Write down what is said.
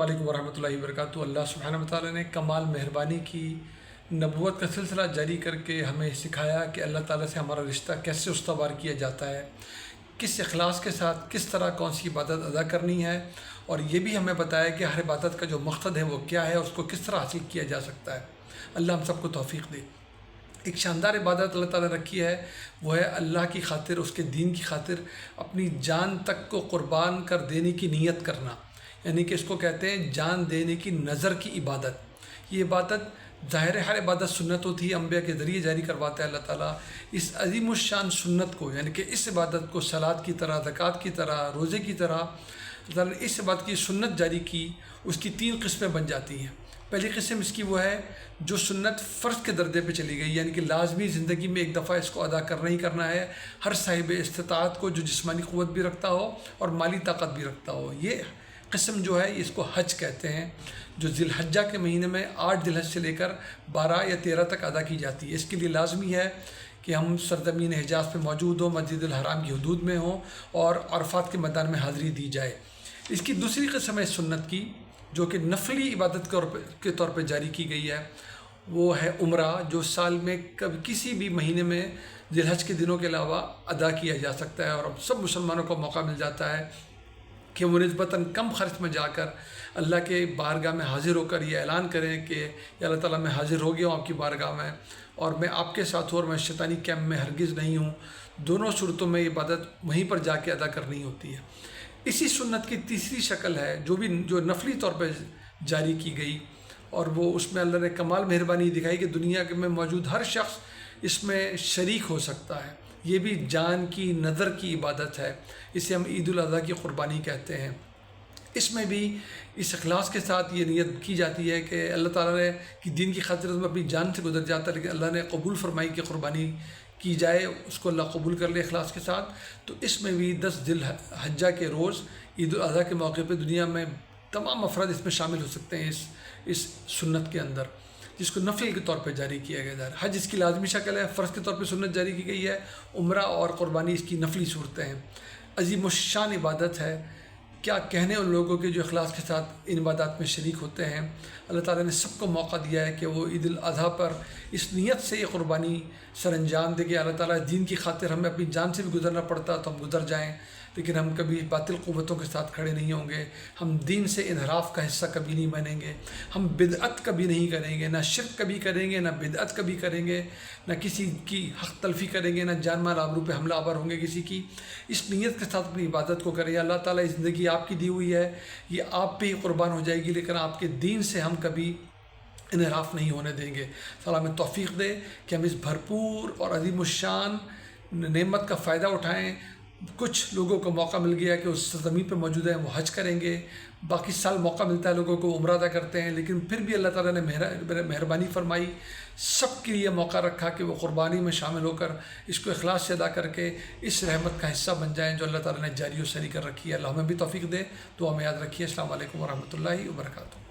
وعلیکم ورحمۃ اللہ وبرکاتہ۔ اللہ سبحانہ وتعالیٰ نے کمال مہربانی کی، نبوت کا سلسلہ جاری کر کے ہمیں سکھایا کہ اللہ تعالیٰ سے ہمارا رشتہ کیسے استوار کیا جاتا ہے، کس اخلاص کے ساتھ کس طرح کون سی عبادت ادا کرنی ہے، اور یہ بھی ہمیں بتایا کہ ہر عبادت کا جو مقصد ہے وہ کیا ہے اور اس کو کس طرح حاصل کیا جا سکتا ہے۔ اللہ ہم سب کو توفیق دے۔ ایک شاندار عبادت اللہ تعالیٰ نے رکھی ہے، وہ ہے اللہ کی خاطر، اس کے دین کی خاطر اپنی جان تک کو قربان کر دینے کی نیت کرنا، یعنی کہ اس کو کہتے ہیں جان دینے کی نظر کی عبادت۔ یہ عبادت ظاہر ہر عبادت سنت ہوتی ہے، انبیاء کے ذریعے جاری کرواتا ہے اللہ تعالیٰ۔ اس عظیم الشان سنت کو، یعنی کہ اس عبادت کو صلاۃ کی طرح، زکوٰۃ کی طرح، روزے کی طرح اللہ تعالیٰ نے اس عبادت کی سنت جاری کی۔ اس کی 3 قسمیں بن جاتی ہیں۔ پہلی قسم اس کی وہ ہے جو سنت فرض کے درجے پہ چلی گئی، یعنی کہ لازمی زندگی میں ایک دفعہ اس کو ادا کرنا ہی کرنا ہے، ہر صاحب استطاعت کو، جو جسمانی قوت بھی رکھتا ہو اور مالی طاقت بھی رکھتا ہو۔ یہ قسم جو ہے اس کو حج کہتے ہیں، جو ذی الحجہ کے مہینے میں 8 ذی الحج سے لے کر 12 یا 13 تک ادا کی جاتی ہے۔ اس کے لیے لازمی ہے کہ ہم سرزمین حجاز پہ موجود ہوں، مسجد الحرام کی حدود میں ہوں اور عرفات کے میدان میں حاضری دی جائے۔ اس کی دوسری قسم ہے سنت کی، جو کہ نفلی عبادت کے طور پہ جاری کی گئی ہے، وہ ہے عمرہ، جو سال میں کسی بھی مہینے میں ذی الحج کے دنوں کے علاوہ ادا کیا جا سکتا ہے، اور اب سب مسلمانوں کو موقع مل جاتا ہے کہ وہ نسبتاً کم خرچ میں جا کر اللہ کے بارگاہ میں حاضر ہو کر یہ اعلان کریں کہ یا اللہ تعالیٰ میں حاضر ہو گیا ہوں آپ کی بارگاہ میں، اور میں آپ کے ساتھ ہوں اور میں شیطانی کیمپ میں ہرگز نہیں ہوں۔ دونوں صورتوں میں عبادت وہیں پر جا کے ادا کرنی ہوتی ہے۔ اسی سنت کی تیسری شکل ہے جو نفلی طور پہ جاری کی گئی، اور وہ اس میں اللہ نے کمال مہربانی دکھائی کہ دنیا میں موجود ہر شخص اس میں شریک ہو سکتا ہے۔ یہ بھی جان کی نظر کی عبادت ہے، اسے ہم عید الاضحیٰ کی قربانی کہتے ہیں۔ اس میں بھی اس اخلاص کے ساتھ یہ نیت کی جاتی ہے کہ اللہ تعالیٰ نے کی دین کی خاطر میں اپنی جان سے گزر جاتا ہے، لیکن اللہ نے قبول فرمائی کہ قربانی کی جائے، اس کو اللہ قبول کر لے اخلاص کے ساتھ۔ تو اس میں بھی 10 ذی الحجہ کے روز عید الاضحیٰ کے موقع پہ دنیا میں تمام افراد اس میں شامل ہو سکتے ہیں اس سنت کے اندر، جس کو نفل کے طور پہ جاری کیا گیا ہے۔ حج اس کی لازمی شکل ہے، فرض کے طور پہ سنت جاری کی گئی ہے، عمرہ اور قربانی اس کی نفلی صورتیں ہیں۔ عظیم الشان عبادت ہے، کیا کہنے ان لوگوں کے جو اخلاص کے ساتھ ان عبادات میں شریک ہوتے ہیں۔ اللہ تعالیٰ نے سب کو موقع دیا ہے کہ وہ عید الاضحیٰ پر اس نیت سے یہ قربانی سر انجام دے کہ اللہ تعالیٰ دین کی خاطر ہمیں اپنی جان سے بھی گزرنا پڑتا تو ہم گزر جائیں، لیکن ہم کبھی باطل قوتوں کے ساتھ کھڑے نہیں ہوں گے، ہم دین سے انحراف کا حصہ کبھی نہیں بنیں گے، ہم بدعت کبھی نہیں کریں گے، نہ شرک کبھی کریں گے، نہ بدعت کبھی کریں گے، نہ کسی کی حق تلفی کریں گے، نہ جان مال آبرو پہ حملہ آور ہوں گے کسی کی۔ اس نیت کے ساتھ اپنی عبادت کو کریں۔ اللہ تعالیٰ یہ زندگی آپ کی دی ہوئی ہے، یہ آپ پہ ہی قربان ہو جائے گی، لیکن آپ کے دین سے ہم کبھی انحراف نہیں ہونے دیں گے۔ اللہ ہمیں توفیق دے کہ ہم اس بھرپور اور عظیم الشان نعمت کا فائدہ اٹھائیں۔ کچھ لوگوں کو موقع مل گیا کہ اس زمین پہ موجود ہیں، وہ حج کریں گے، باقی سال موقع ملتا ہے لوگوں کو عمرہ ادا کرتے ہیں، لیکن پھر بھی اللہ تعالیٰ نے مہربانی فرمائی، سب کے لیے موقع رکھا کہ وہ قربانی میں شامل ہو کر اس کو اخلاص سے ادا کر کے اس رحمت کا حصہ بن جائیں جو اللہ تعالیٰ نے جاری و ساری کر رکھی ہے۔ اللہ ہمیں بھی توفیق دے۔ دعا میں یاد رکھیے۔ السلام علیکم ورحمۃ اللہ وبرکاتہ۔